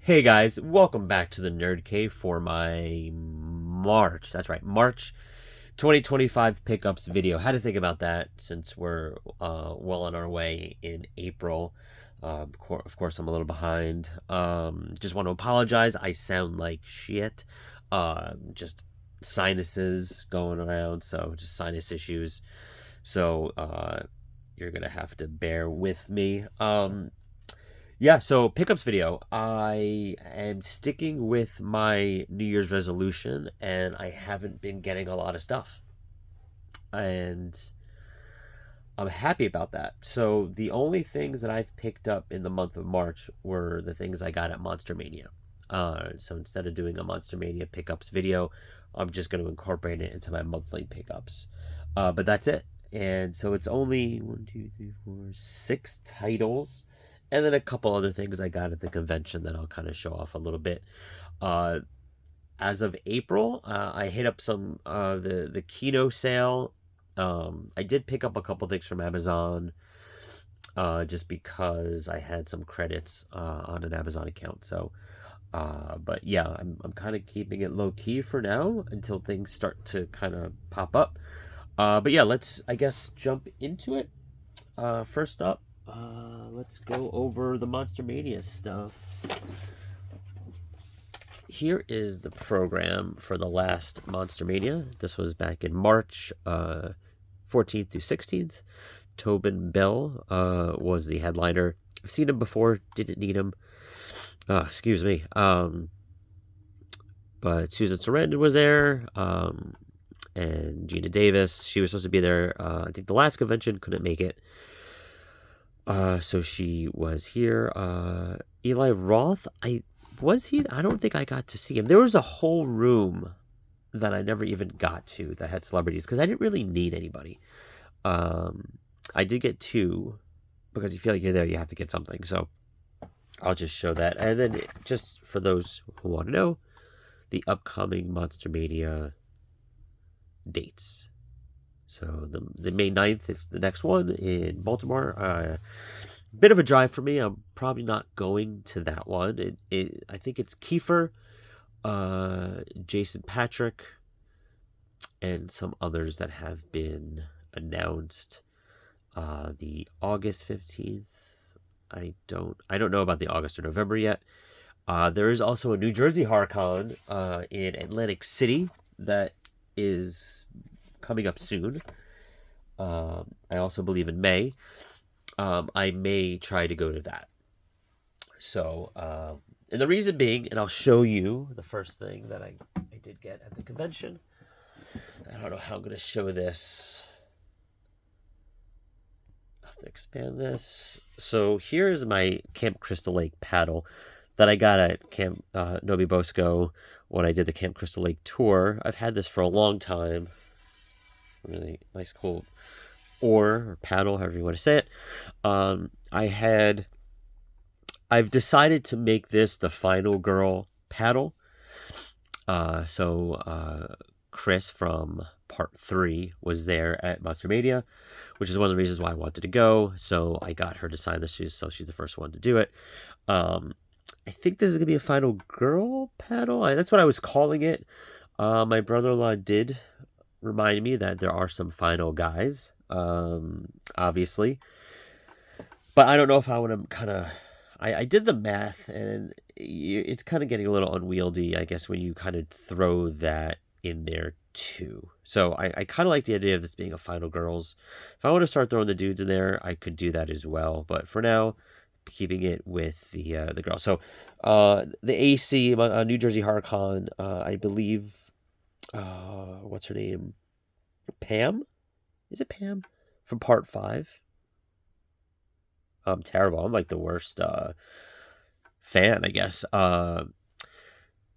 Hey guys, welcome back to the Nerd Cave for my March 2025 pickups video. How to think about that since we're well on our way in April. Of course, I'm a little behind. Just want to apologize. I sound like shit. Just sinuses going around, so just sinus issues. So you're gonna have to bear with me. Yeah, so pickups video. I am sticking with my New Year's resolution and I haven't been getting a lot of stuff. And I'm happy about that. So the only things that I've picked up in the month of March were the things I got at Monster Mania. So instead of doing a Monster Mania pickups video, I'm just going to incorporate it into my monthly pickups. But that's it. And so it's only 6 titles and then a couple other things I got at the convention that I'll kind of show off a little bit. Uh, as of April, I hit up some the Kino sale. I did pick up a couple things from Amazon, just because I had some credits on an Amazon account. So, but yeah, I'm kind of keeping it low key for now until things start to kind of pop up. But yeah, let's I guess jump into it. First up, let's go over the Monster Mania stuff. Here is the program for the last Monster Mania. This was back in March 14th through 16th. Tobin Bell was the headliner. I've seen him before, didn't need him. Excuse me. But Susan Sarandon was there, and Gina Davis. She was supposed to be there. I think the last convention couldn't make it. So she was here. Eli Roth, was he? I don't think I got to see him. There was a whole room that I never even got to that had celebrities because I didn't really need anybody. I did get two because you feel like you're there, you have to get something. So I'll just show that. And then just for those who want to know, the upcoming Monster Mania dates. So the May 9th is the next one in Baltimore. Bit of a drive for me. I'm probably not going to that one. I think it's Kiefer, Jason Patrick, and some others that have been announced. The August 15th. I don't know about the August or November yet. There is also a New Jersey HorrorCon in Atlantic City that is coming up soon. I also believe in May. I may try to go to that. So, and the reason being, and I'll show you the first thing that I did get at the convention. I don't know how I'm going to show this. I'll have to expand this. So here's my Camp Crystal Lake paddle that I got at Camp Nobi Bosco when I did the Camp Crystal Lake tour. I've had this for a long time. Really nice, cool oar or paddle, however you want to say it. I've decided to make this the Final Girl paddle. So Chris from Part 3 was there at Monster Mania, which is one of the reasons why I wanted to go. So I got her to sign this. She's the first one to do it. I think this is going to be a Final Girl paddle. That's what I was calling it. My brother-in-law did remind me that there are some Final guys, obviously. But I don't know if I want to kind of... I did the math, and it's kind of getting a little unwieldy, I guess, when you kind of throw that in there, too. So I kind of like the idea of this being a Final Girls. If I want to start throwing the dudes in there, I could do that as well. But for now, keeping it with the girls. So the AC, New Jersey HorrorCon, I believe... what's her name? Pam? Is it Pam? From Part 5? I'm terrible. I'm like the worst fan, I guess.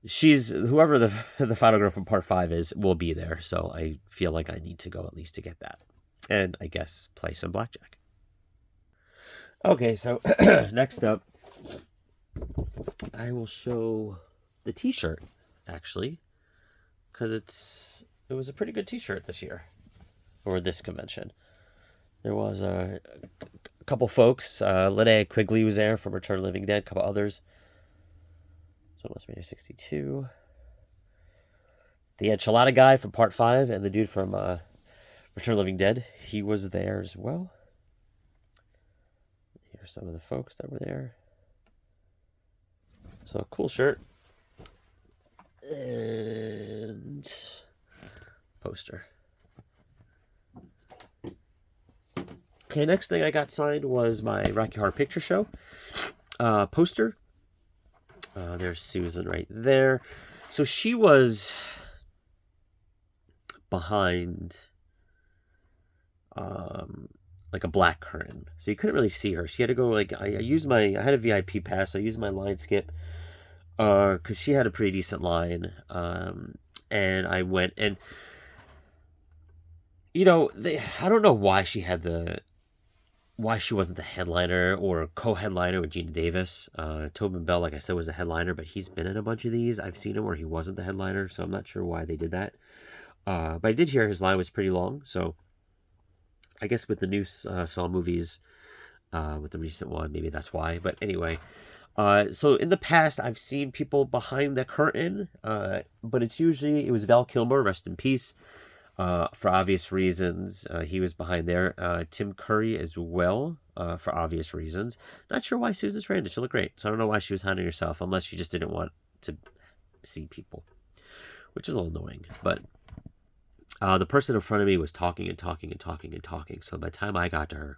She's whoever the Final Girl from Part 5 is will be there, so I feel like I need to go at least to get that, and I guess play some blackjack. Okay, so next up, I will show the T-shirt actually, because it was a pretty good T-shirt this year or this convention. There was a couple folks. Linnea Quigley was there from Return of the Living Dead. A couple others. So WrestleMania 62. The enchilada guy from Part 5 and the dude from Return of the Living Dead, he was there as well. Here's some of the folks that were there. So, cool shirt. And poster. Okay, next thing I got signed was my Rocky Horror Picture Show poster. There's Susan right there. So she was behind like a black curtain, so you couldn't really see her. She had to go like I had a VIP pass. I used my line skip because she had a pretty decent line, and I went and I don't know why she wasn't the headliner or co-headliner with Gina Davis. Tobin Bell, like I said, was the headliner, but he's been in a bunch of these. I've seen him where he wasn't the headliner, so I'm not sure why they did that. But I did hear his line was pretty long, so I guess with the new Saw movies, with the recent one, maybe that's why. But anyway, so in the past, I've seen people behind the curtain, but it was Val Kilmer, rest in peace, for obvious reasons. He was behind there. Tim Curry as well, for obvious reasons. Not sure why Susan Sarandon. She looked great, so I don't know why she was hiding herself, unless she just didn't want to see people, which is a little annoying, but... the person in front of me was talking and talking and talking and talking. So by the time I got to her,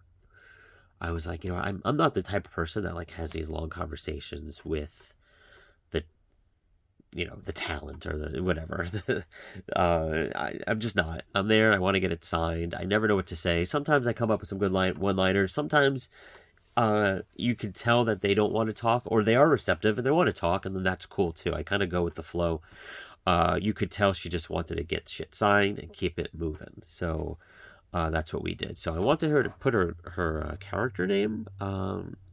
I was like, I'm not the type of person that like has these long conversations with the talent or the whatever. I'm just not. I'm there. I want to get it signed. I never know what to say. Sometimes I come up with some good one-liners. Sometimes you can tell that they don't want to talk, or they are receptive and they want to talk, and then that's cool too. I kind of go with the flow. You could tell she just wanted to get shit signed and keep it moving. So that's what we did. So I wanted her to put her character name.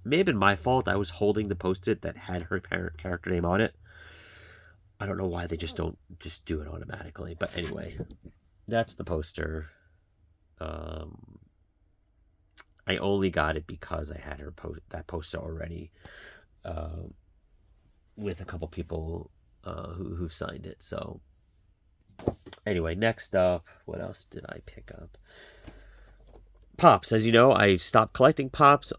May have been my fault. I was holding the Post-it that had her character name on it. I don't know why they just don't just do it automatically. But anyway, that's the poster. I only got it because I had that poster already with a couple people who signed it. So anyway, next up, what else did I pick up? Pops. As you know, I've stopped collecting Pops,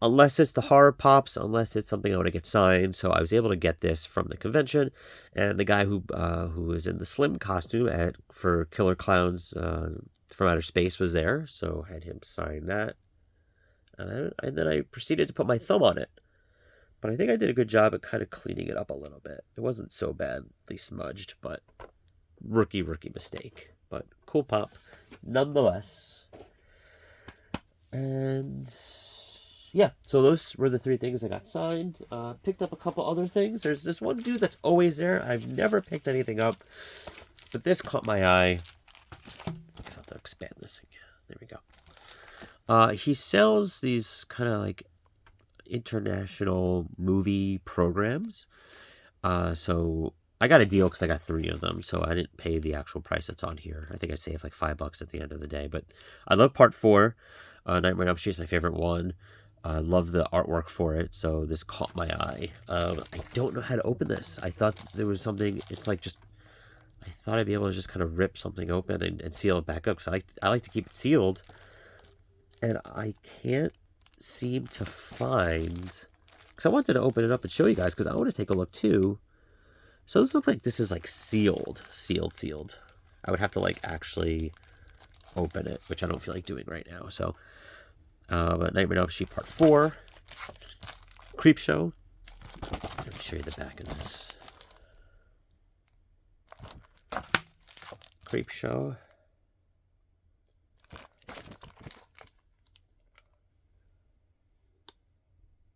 unless it's the horror Pops, unless it's something I want to get signed. So I was able to get this from the convention, and the guy who was in the Slim costume for Killer Clowns from Outer Space was there, so I had him sign that, and then I proceeded to put my thumb on it. But I think I did a good job at kind of cleaning it up a little bit. It wasn't so badly smudged, but rookie mistake. But cool Pop nonetheless. And yeah, so those were the 3 things I got signed. Picked up a couple other things. There's this one dude that's always there. I've never picked anything up, but this caught my eye. I have to expand this again. There we go. He sells these kind of like international movie programs. So I got a deal because I got 3 of them, so I didn't pay the actual price that's on here. I think I saved like $5 at the end of the day. But I love Part 4. Nightmare on Elm Street is my favorite one. I love the artwork for it, so this caught my eye. I don't know how to open this. I thought there was something. It's like just. I thought I'd be able to just kind of rip something open and seal it back up, because I like to keep it sealed, and I can't seem to find. Because I wanted to open it up and show you guys, because I want to take a look too. So this looks like this is like sealed. I would have to like actually open it, which I don't feel like doing right now. So, but Nightmare on Elm Street Part 4, Creepshow. Let me show you the back of this. Creepshow.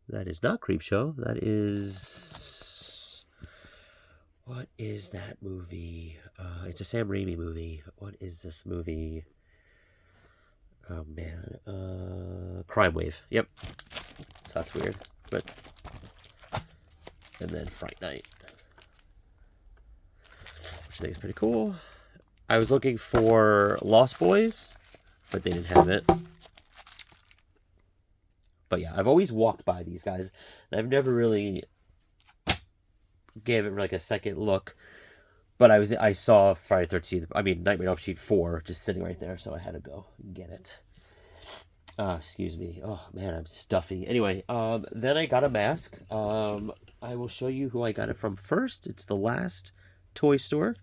That is not Creepshow. That is... What is that movie? It's a Sam Raimi movie. What is this movie? Oh, man. Crime Wave. Yep. So that's weird. But... And then Fright Night, which I think is pretty cool. I was looking for Lost Boys, but they didn't have it. But yeah, I've always walked by these guys, and I've never really gave it like a second look. But I saw Friday 13th. I mean Nightmare on Elm Street 4 just sitting right there, so I had to go and get it. Excuse me. Oh man, I'm stuffy. Anyway, then I got a mask. I will show you who I got it from first. It's the Last Toy Store.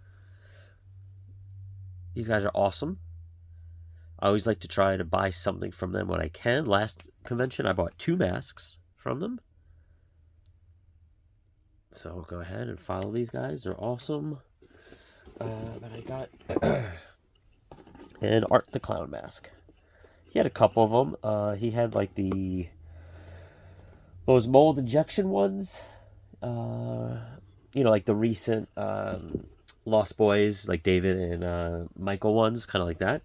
These guys are awesome. I always like to try to buy something from them when I can. Last convention, I bought 2 masks from them. So go ahead and follow these guys. They're awesome. But I got an Art the Clown mask. He had a couple of them. He had like those mold injection ones. Like the recent Lost Boys, like David and Michael ones, kind of like that.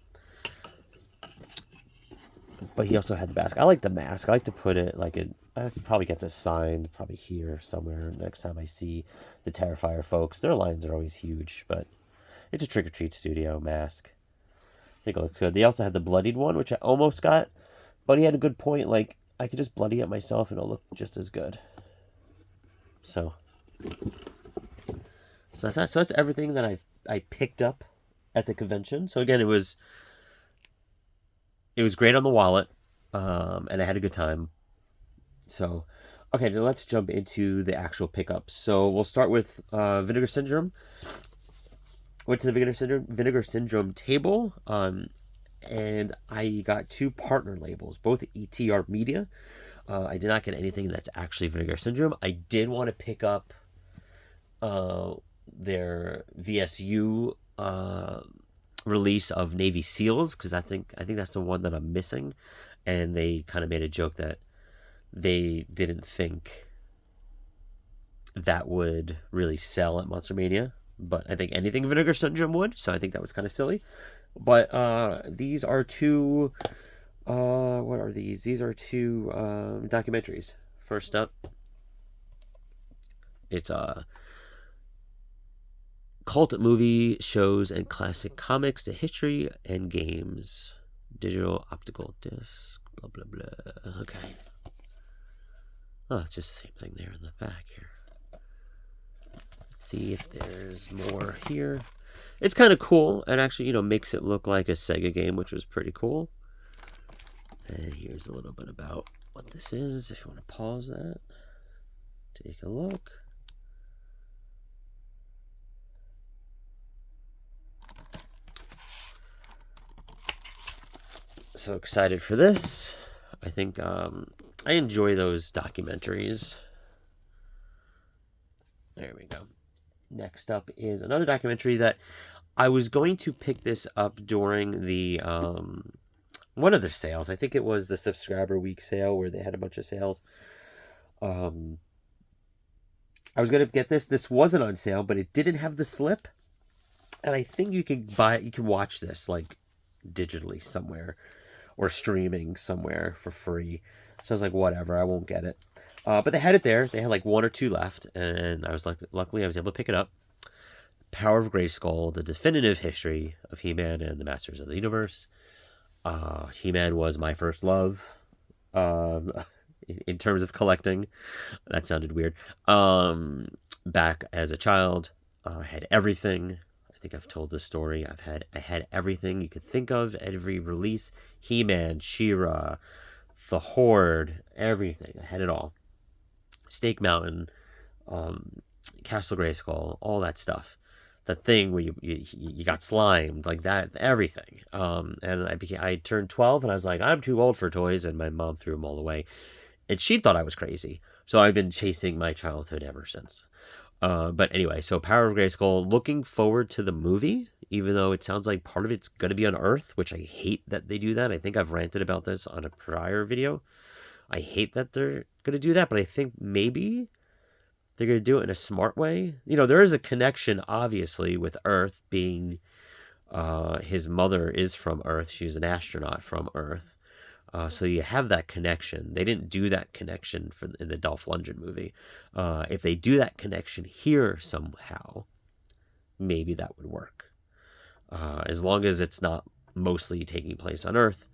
But he also had the mask. I like the mask. I like to put it like I have to probably get this signed probably here somewhere next time I see the Terrifier folks. Their lines are always huge, but it's a Trick or Treat Studio mask. I think it looks good. They also had the bloodied one, which I almost got, but he had a good point. Like, I could just bloody it myself and it'll look just as good. So that's everything that I picked up at the convention. So again, it was great on the wallet, and I had a good time. So, okay, now let's jump into the actual pickups. So we'll start with Vinegar Syndrome. Went to the Vinegar Syndrome table, and I got 2 partner labels, both ETR Media. I did not get anything that's actually Vinegar Syndrome. I did want to pick up their VSU release of Navy SEALs, because I think that's the one that I'm missing, and they kind of made a joke that they didn't think that would really sell at Monster Mania, but I think anything Vinegar Syndrome would, so I think that was kind of silly. But these are 2 what are these? These are 2 documentaries. First up, it's cult movie shows and classic comics, the history and games, digital optical disc, blah blah blah. Okay. Oh, it's just the same thing there in the back here. Let's see if there's more here. It's kind of cool. It actually, makes it look like a Sega game, which was pretty cool. And here's a little bit about what this is. If you want to pause that, take a look. So excited for this. I think I enjoy those documentaries. There we go. Next up is another documentary that I was going to pick this up during the one of their sales. I think it was the Subscriber Week sale where they had a bunch of sales. I was going to get this. This wasn't on sale, but it didn't have the slip. And I think you can watch this like digitally somewhere or streaming somewhere for free. So I was like, whatever, I won't get it. But they had it there. They had like 1 or 2 left, and I was like, luckily I was able to pick it up. Power of Grayskull, the definitive history of He-Man and the Masters of the Universe. He-Man was my first love, in terms of collecting. That sounded weird. Back as a child, I had everything. I think I've told this story. I had everything you could think of, every release. He-Man, She-Ra, the Horde, everything. I had it all. Snake Mountain, Castle Grayskull, all that stuff. That thing where you got slimed, like that, everything. And I turned 12 and I was like, I'm too old for toys, and my mom threw them all away. And she thought I was crazy. So I've been chasing my childhood ever since. But anyway, so Power of Grayskull, looking forward to the movie, even though it sounds like part of it's going to be on Earth, which I hate that they do that. I think I've ranted about this on a prior video. I hate that they're going to do that, but I think maybe they're going to do it in a smart way. There is a connection, obviously, with Earth being, his mother is from Earth. She's an astronaut from Earth. So you have that connection. They didn't do that connection in the Dolph Lundgren movie. If they do that connection here somehow, maybe that would work. As long as it's not mostly taking place on Earth.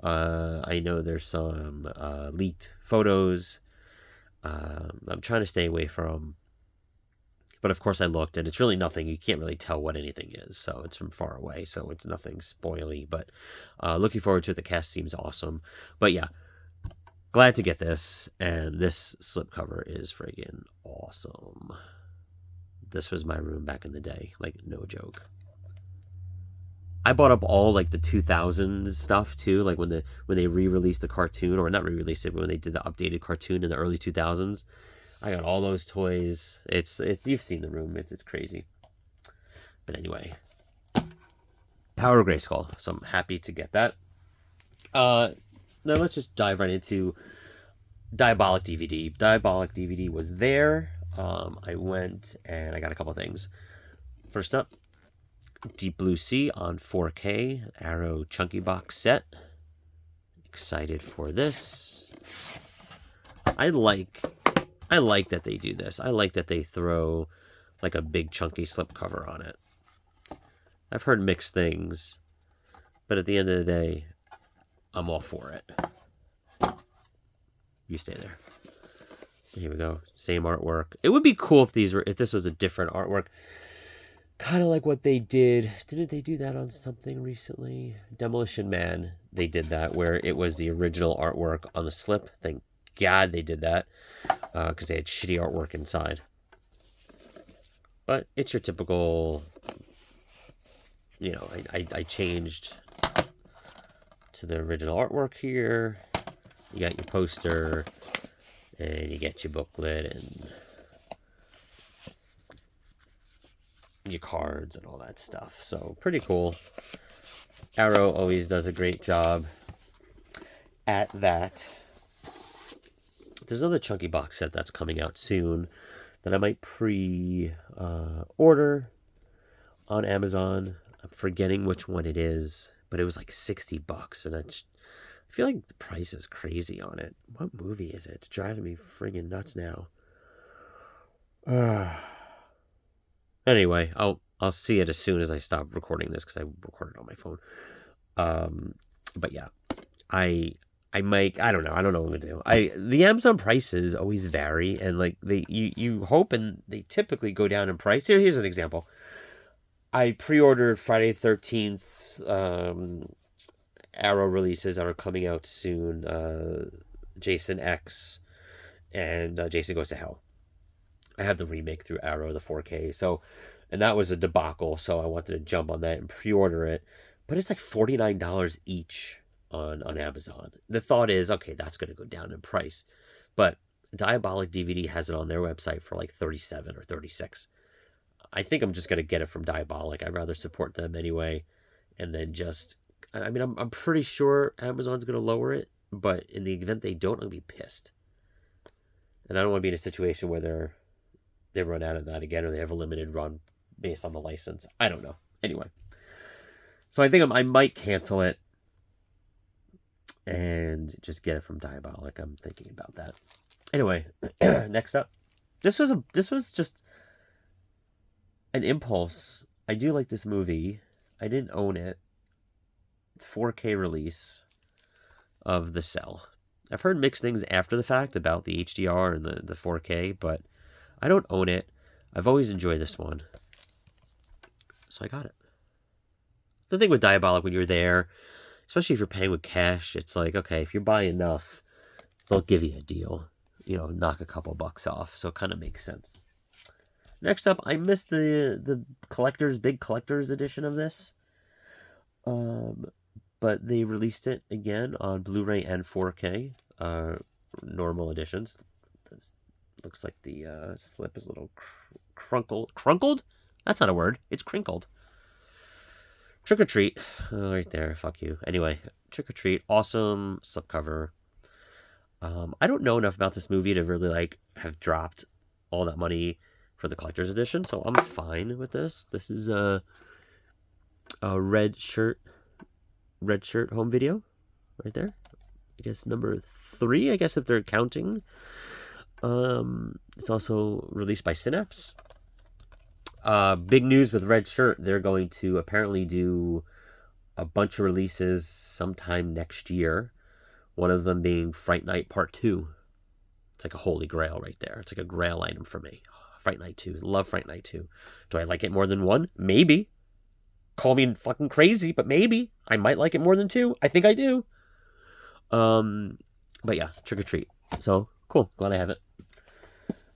I know there's some leaked photos. I'm trying to stay away from But of course I looked, and it's really nothing. You can't really tell what anything is, so it's from far away, so it's nothing spoily. But looking forward to it. The cast seems awesome. But yeah, glad to get this, and this slipcover is friggin' awesome. This was my room back in the day, like no joke. I bought up all like the 2000s stuff too, like when they re-released the cartoon, or not re-released it, but when they did the updated cartoon in the early 2000s. I got all those toys. It's you've seen the room. It's crazy. But anyway, Power of Grayskull. So I'm happy to get that. Now let's just dive right into Diabolik DVD. Diabolik DVD was there. I went and I got a couple things. First up, Deep Blue Sea on 4K Arrow Chunky Box set. Excited for this. I like that they do this. I like that they throw like a big chunky slipcover on it. I've heard mixed things, but at the end of the day, I'm all for it. You stay there. Here we go. Same artwork. It would be cool if this was a different artwork. Kind of like what they did. Didn't they do that on something recently? Demolition Man. They did that where it was the original artwork on the slip. Thank God they did that. Because they had shitty artwork inside. But it's your typical, you know, I changed to the original artwork here. You got your poster, and you get your booklet, and your cards, and all that stuff. So, pretty cool. Arrow always does a great job at that. There's another chunky box set that's coming out soon that I might pre-order on Amazon. I'm forgetting which one it is, but it was like $60, and I feel like the price is crazy on it. What movie is it? It's driving me friggin' nuts now. Anyway, I'll see it as soon as I stop recording this, because I recorded on my phone. But yeah, I don't know what I'm gonna do. The Amazon prices always vary, and like you hope, and they typically go down in price. Here's an example. I pre-ordered Friday 13th Arrow releases that are coming out soon. Jason X and Jason Goes to Hell. I have the remake through Arrow, the 4K. So, and that was a debacle. So I wanted to jump on that and pre-order it, but it's like $49 each on Amazon. The thought is, okay, that's going to go down in price, but Diabolik DVD has it on their website for like 37 or 36. I think I'm just going to get it from Diabolik. I'd rather support them anyway, and then just, I mean, I'm pretty sure Amazon's going to lower it, but in the event they don't, I'll be pissed. And I don't want to be in a situation where they run out of that again, or they have a limited run based on the license. I don't know. Anyway, so I think I might cancel it and just get it from Diabolik. I'm thinking about that. Anyway, next up, this was just an impulse. I do like this movie. I didn't own it. 4K release of The Cell. I've heard mixed things after the fact about the HDR and the 4K, but I don't own it. I've always enjoyed this one, so I got it. The thing with Diabolik, when you're there, especially if you're paying with cash, it's like, okay, if you buy enough, they'll give you a deal. You know, knock a couple bucks off. So it kind of makes sense. Next up, I missed the big collector's edition of this. But they released it again on Blu-ray and 4K. Normal editions. Looks like the slip is a little crunkled? That's not a word. It's crinkled. Trick or Treat. Oh, right there. Fuck you. Anyway, Trick or Treat. Awesome slipcover. I don't know enough about this movie to really have dropped all that money for the collector's edition, so I'm fine with this. This is a red shirt home video right there. I guess number 3, I guess, if they're counting. It's also released by Synapse. Big news with Red Shirt. They're going to apparently do a bunch of releases sometime next year. One of them being Fright Night Part 2. It's like a holy grail right there. It's like a grail item for me. Oh, Fright Night 2. Love Fright Night 2. Do I like it more than 1? Maybe. Call me fucking crazy, but maybe. I might like it more than 2. I think I do. But yeah, Trick or Treat. So, cool. Glad I have it.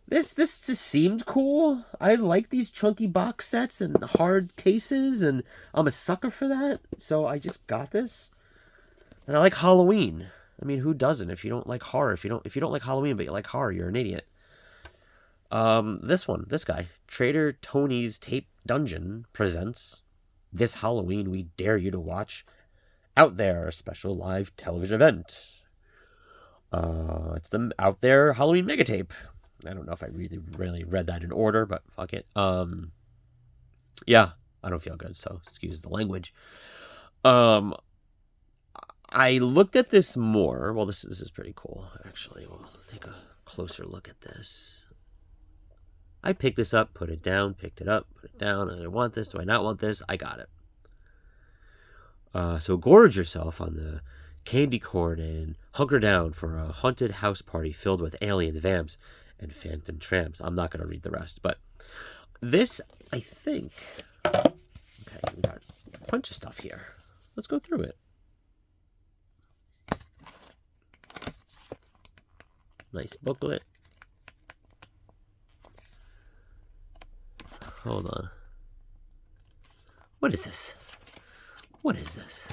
This just seemed cool. I like these chunky box sets and hard cases, and I'm a sucker for that. So I just got this. And I like Halloween. I mean, who doesn't? If you don't like horror, if you don't like Halloween but you like horror, you're an idiot. This guy, Trader Tony's Tape Dungeon presents This Halloween We Dare You to Watch Out There, a special live television event. It's the Out There Halloween Mega Tape. I don't know if I really read that in order, but fuck it. Yeah, I don't feel good, so excuse the language. I looked at this more. Well, this is pretty cool, actually. We'll take a closer look at this. I picked this up, put it down, picked it up, put it down. Do I want this? Do I not want this? I got it. So gorge yourself on the candy corn and hunker down for a haunted house party filled with aliens, vamps, and phantom tramps. I'm not going to read the rest, but this, I think... Okay, we got a bunch of stuff here. Let's go through it. Nice booklet. Hold on. What is this? What is this?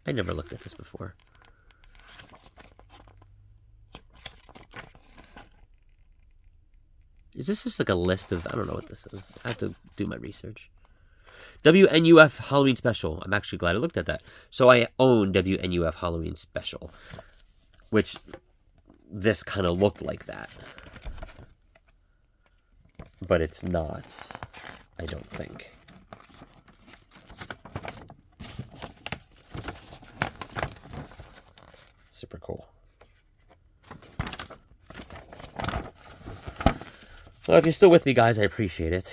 I never looked at this before. Is this just like a list of... I don't know what this is. I have to do my research. WNUF Halloween Special. I'm actually glad I looked at that. So I own WNUF Halloween Special, which this kind of looked like that. But it's not, I don't think. Super cool. Well, if you're still with me, guys, I appreciate it.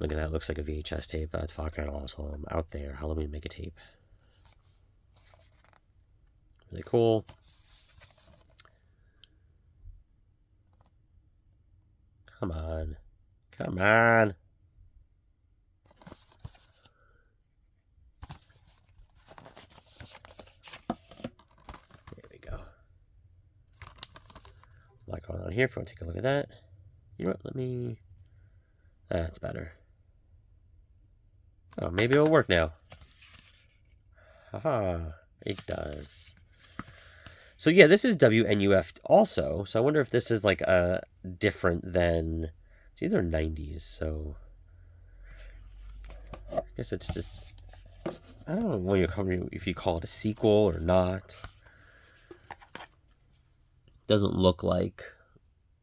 Look at that. It looks like a VHS tape. That's fucking awesome. Out There. Halloween Mega Tape. Really cool. Come on. Come on. There we go. A lot going on here. If you want to take a look at that. You know what? Let me... That's better. Oh, maybe it'll work now. Haha. It does. So yeah, this is WNUF also. So I wonder if this is like a different than... It's either 90s, so... I guess it's just... I don't know when you're coming, if you call it a sequel or not. Doesn't look like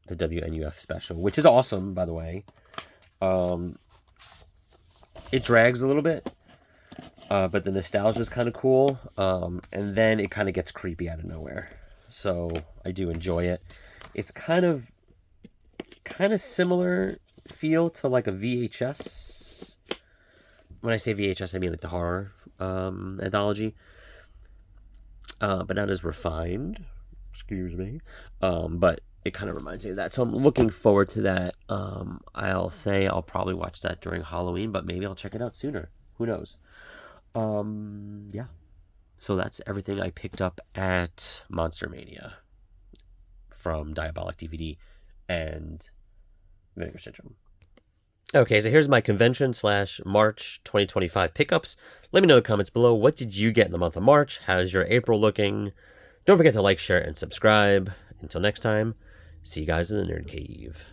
the WNUF special, which is awesome, by the way. It drags a little bit, but the nostalgia is kind of cool, and then it kind of gets creepy out of nowhere. So I do enjoy it. It's kind of similar feel to like a VHS. When I say VHS, I mean like the horror anthology, but not as refined. Excuse me, but it kind of reminds me of that. So I'm looking forward to that. I'll say I'll probably watch that during Halloween, but maybe I'll check it out sooner. Who knows? Yeah. So that's everything I picked up at Monster Mania from Diabolic DVD and Vinegar Syndrome. Okay, so here's my convention/March 2025 pickups. Let me know in the comments below, what did you get in the month of March? How's your April looking? Don't forget to like, share, and subscribe. Until next time, see you guys in the Nerd Cave.